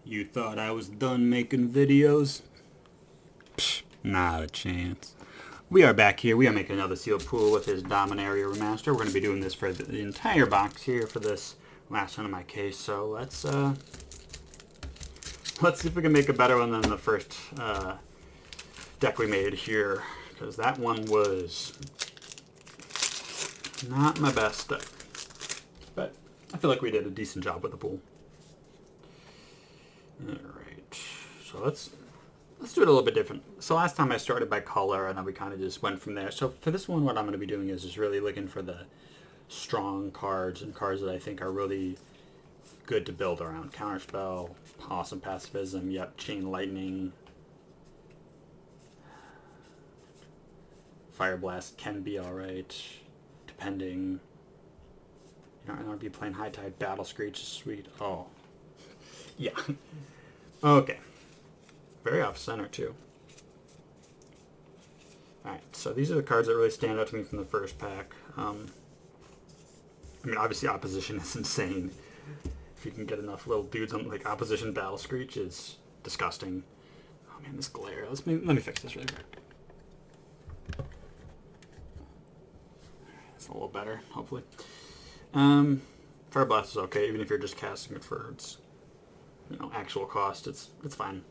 You thought I was done making videos? Psh, not a chance. We are back here. We are making another seal pool with his Dominaria Remastered. We're going to be doing this for the entire box here for this last one in my case. So let's see if we can make a better one than the first deck we made here, because that one was not my best deck. But I feel like we did a decent job with the pool. Alright, so let's do it a little bit different. So last time I started by color, and then we kind of just went from there. So for this one, what I'm going to be doing is just really looking for the strong cards and cards that I think are really good to build around. Counterspell, awesome pacifism, yep, Chain Lightning. Fire Blast can be alright, depending. You know, I'm going to be playing High Tide. Battle Screech is sweet. Oh. Yeah. Okay. Very off-center, too. Alright, so these are the cards that really stand out to me from the first pack. I mean, obviously Opposition is insane. If you can get enough little dudes on, like, Opposition Battle Screech is disgusting. Oh man, this glare. Let me fix this really quick. It's a little better, hopefully. Fire Blast is okay, even if you're just casting it for its, you know, actual cost. It's fine.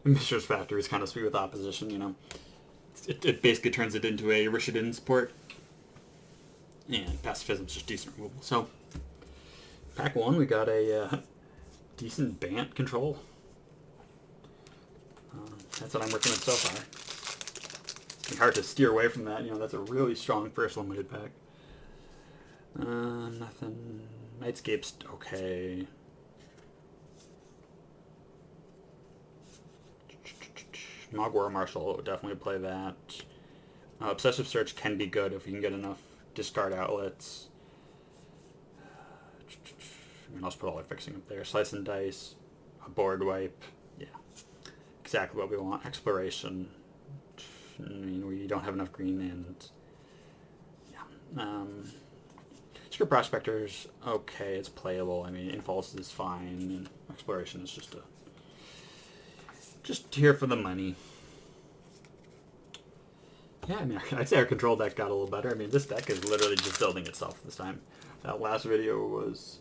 Mishra's Factory is kind of sweet with Opposition, you know. It basically turns it into a Rishidin support. And Pacifism is just decent removal. So, pack one, we got a decent Bant control. That's what I'm working with so far. It's hard to steer away from that. You know, that's a really strong first limited pack. Nothing. Nightscape's okay. War Marshal, definitely play that. Obsessive Search can be good if you can get enough discard outlets. I mean, I'll just put all our fixing up there. Slice and Dice, a board wipe. Yeah, exactly what we want. Exploration. I mean, we don't have enough green, and yeah. Secret Prospector's okay. It's playable. I mean, Impulse is fine, and Exploration is just here for the money. Yeah, I mean, I'd say our control deck got a little better. I mean, this deck is literally just building itself this time. That last video was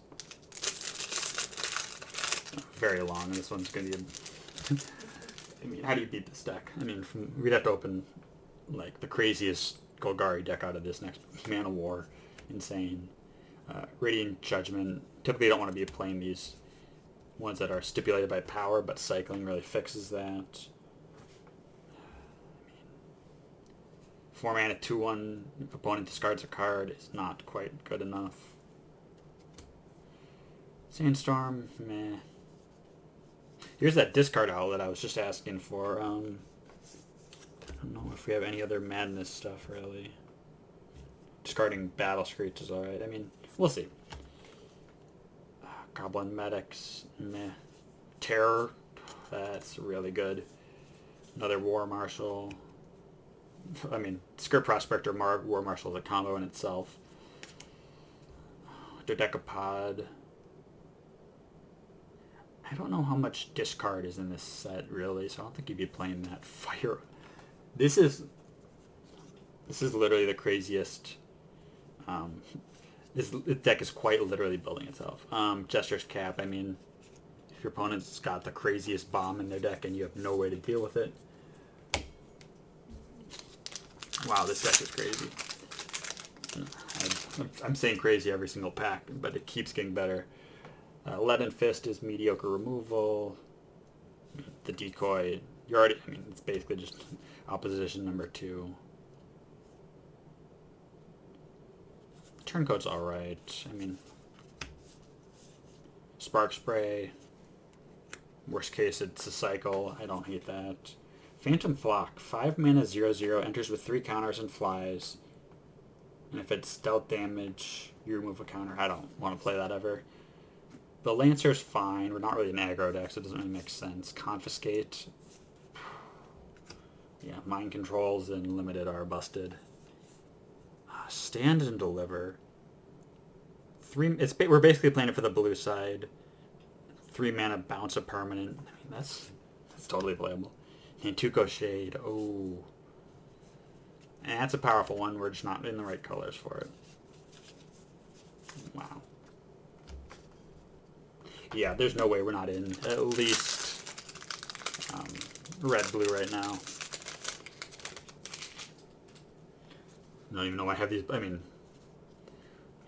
very long, and this one's going to be... I mean, how do you beat this deck? I mean, we'd have to open, like, the craziest Golgari deck out of this next. Man of War, insane. Radiant Judgment. Typically, you don't want to be playing these ones that are stipulated by power, but cycling really fixes that. 4 mana 2/1, if opponent discards a card, is not quite good enough. Sandstorm, meh. Here's that discard outlet I was just asking for. I don't know if we have any other madness stuff, really. Discarding Battle Screech is alright. I mean, we'll see. Goblin Medics, meh. Terror, that's really good. Another War Marshal. I mean, Skirt Prospector, War Marshal is a combo in itself. Dodecapod. I don't know how much discard is in this set, really, so I don't think you'd be playing that. Fire. This is literally the craziest. This deck is quite literally building itself. Jester's Cap, I mean, if your opponent's got the craziest bomb in their deck and you have no way to deal with it. Wow, this deck is crazy. I'm saying crazy every single pack, but it keeps getting better. Leaden Fist is mediocre removal. The Decoy, I mean, it's basically just Opposition number 2. Turncoat's alright. I mean, Spark Spray. Worst case, it's a cycle. I don't hate that. Phantom Flock, 5 mana 0/0, enters with 3 counters and flies. And if it's stealth damage, you remove a counter. I don't want to play that ever. The Lancer's fine. We're not really an aggro deck, so it doesn't really make sense. Confiscate. Yeah, Mind Controls and Limited are busted. Stand and Deliver. We're basically playing it for the blue side. 3 mana, bounce a permanent. I mean, that's totally playable. And Tuco Shade. Oh. And that's a powerful one. We're just not in the right colors for it. Wow. Yeah, there's no way we're not in at least red-blue right now. I don't even know why I have these. I mean,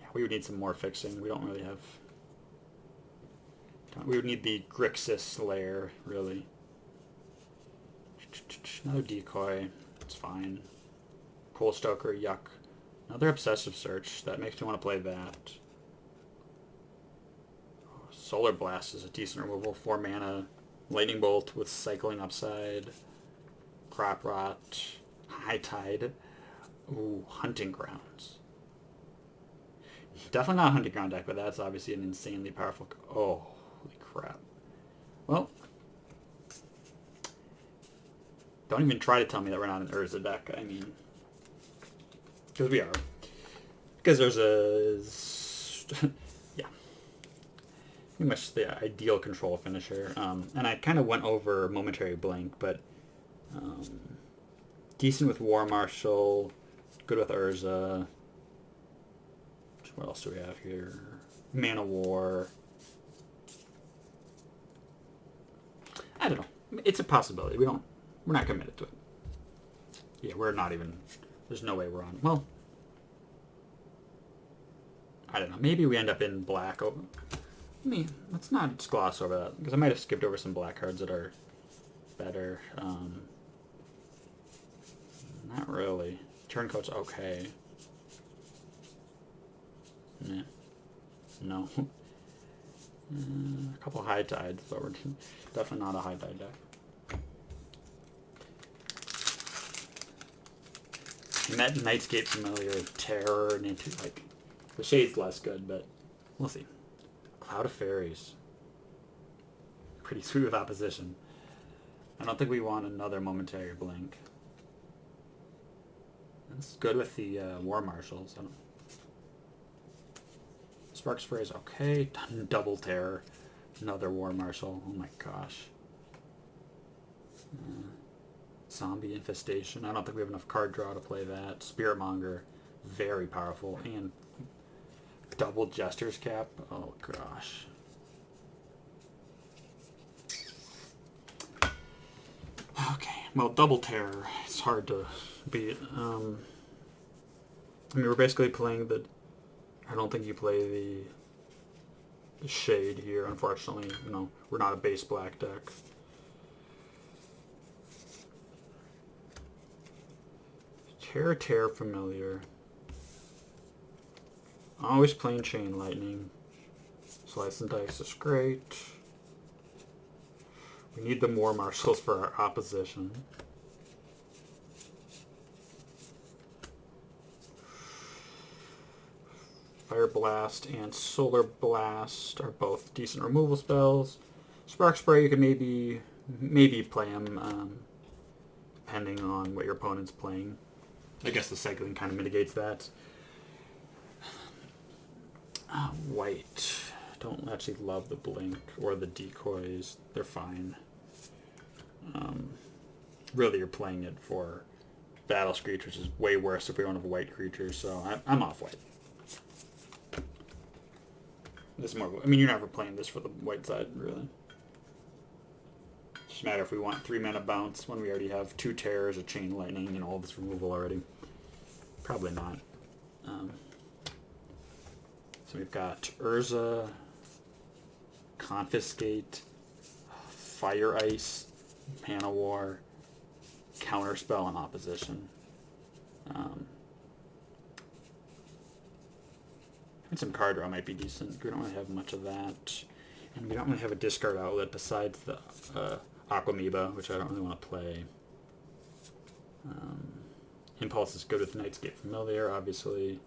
yeah, we would need some more fixing. We don't really have... We would need the Grixis layer, really. Another decoy. It's fine. Coal Stoker, yuck. Another Obsessive Search. That makes me want to play that. Solar Blast is a decent removal. 4 mana. Lightning Bolt with Cycling Upside. Crop Rot. High Tide. Ooh, Hunting Grounds. Definitely not a Hunting Ground deck, but that's obviously an insanely powerful... Oh, holy crap. Well, don't even try to tell me that we're not an Urza deck. I mean, because we are. Because Urza is... yeah. Pretty much the ideal control finisher. And I kind of went over Momentary Blink, but decent with War Marshal, good with Urza. What else do we have here? Mana War. I don't know. It's a possibility. We're not committed to it. Yeah, we're not even... There's no way we're on. Well, I don't know. Maybe we end up in black. I mean, let's not just gloss over that, because I might have skipped over some black cards that are better. Not really. Turncoat's okay. Nah. No. A couple High Tides, but we're definitely not a High Tide deck. And that Nightscape Familiar, Terror, and into, like, the Shade's less good, but we'll see. Cloud of Fairies. Pretty sweet with opposition. I don't think we want another Momentary Blink. That's good with the War Marshals. I don't... Spark Spray is okay. Double Terror. Another War Marshal. Oh my gosh. Zombie Infestation. I don't think we have enough card draw to play that. Spirit Monger. Very powerful. And double Jester's Cap. Oh gosh. Okay. Well, Double Terror. It's hard to beat. I mean, we're basically playing the... I don't think you play the Shade here, unfortunately. You know, we're not a base black deck. Terror Familiar. Always playing Chain Lightning. Slice and Dice is great. We need the War Marshals for our opposition. Fire Blast and Solar Blast are both decent removal spells. Spark Spray, you can maybe play them, depending on what your opponent's playing. I guess the cycling kind of mitigates that. White. Don't actually love the Blink or the decoys. They're fine. Really, you're playing it for Battle Screech, which is way worse if we don't have white creatures, so I'm off white. This is more. I mean, you're never playing this for the white side, really. Just matter if we want 3 mana bounce when we already have 2 Terrors, a Chain Lightning, and all this removal already. Probably not. So we've got Urza, Confiscate, Fire Ice, Mana War, Counterspell, and Opposition. And some card draw might be decent. We don't really have much of that. And we don't really have a discard outlet besides the Aquamoeba, which I don't really want to play. Impulse is good with Nightscape Familiar, obviously.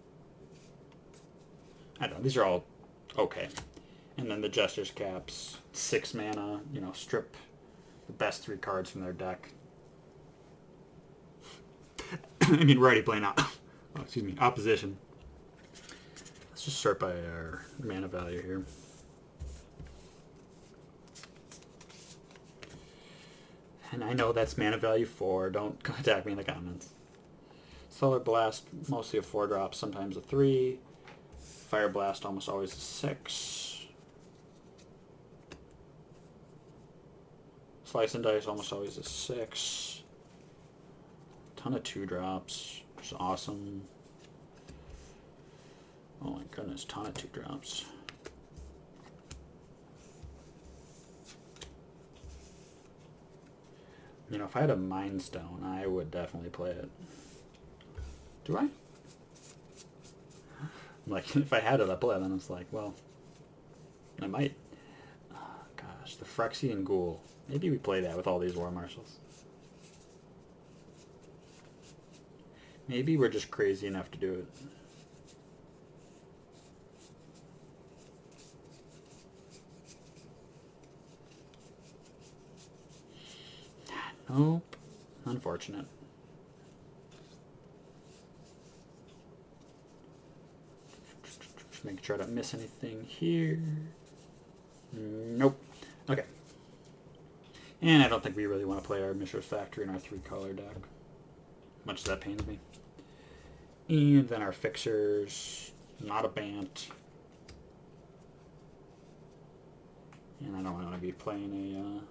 I don't know, these are all okay. And then the Jester's Caps, 6 mana, you know, strip the best 3 cards from their deck. I mean, we're already playing opposition. Let's just sort by our mana value here. And I know that's mana value 4. Don't attack me in the comments. Solar Blast, mostly a 4-drop, sometimes a 3. Fire Blast, almost always a 6. Slice and Dice, almost always a 6. Ton of 2-drops, which is awesome. Oh my goodness, ton of 2-drops. You know, if I had a Mind Stone, I would definitely play it. Do I? Like, if I had it, I'd play it. Then it's like, well, I might. Oh, gosh, the Phyrexian Ghoul. Maybe we play that with all these War Marshals. Maybe we're just crazy enough to do it. Nope. Unfortunate. Just making sure I don't miss anything here. Nope. Okay. And I don't think we really want to play our Mishra's Factory in our 3-color deck. Much as that pains me. And then our fixers. Not a Bant. And I don't want to be playing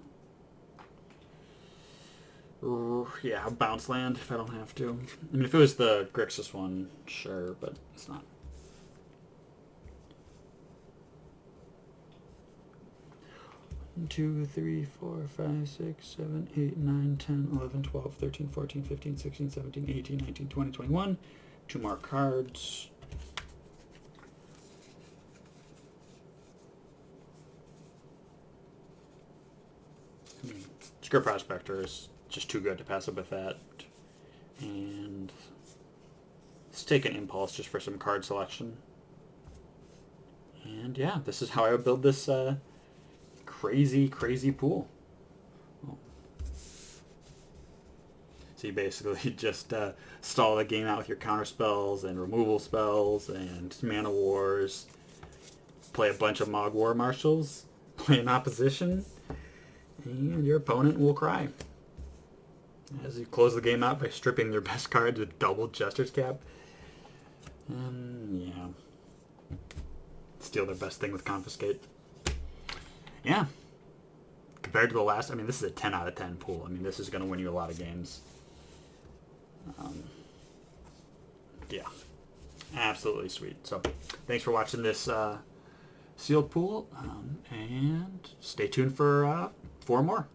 a bounce land if I don't have to. I mean, if it was the Grixis one, sure, but it's not. One, 2, 3, 4, 5, 6, 7, 8, 9, 10, 11, 12, 13, 14, 15, 16, 17, 18, 19, 20, 21. 2 more cards. Script Prospector is just too good to pass up with that. And let's take an Impulse just for some card selection. And yeah, this is how I would build this crazy pool. Oh. So you basically just stall the game out with your counter spells and removal spells and mana wars. Play a bunch of Mog War Marshals. Play an opposition. And your opponent will cry. As you close the game out by stripping their best cards with double Jester's Cap. And yeah. Steal their best thing with Confiscate. Yeah. Compared to the last, I mean, this is a 10 out of 10 pool. I mean, this is going to win you a lot of games. Yeah. Absolutely sweet. So, thanks for watching this sealed pool. And stay tuned for 4 more.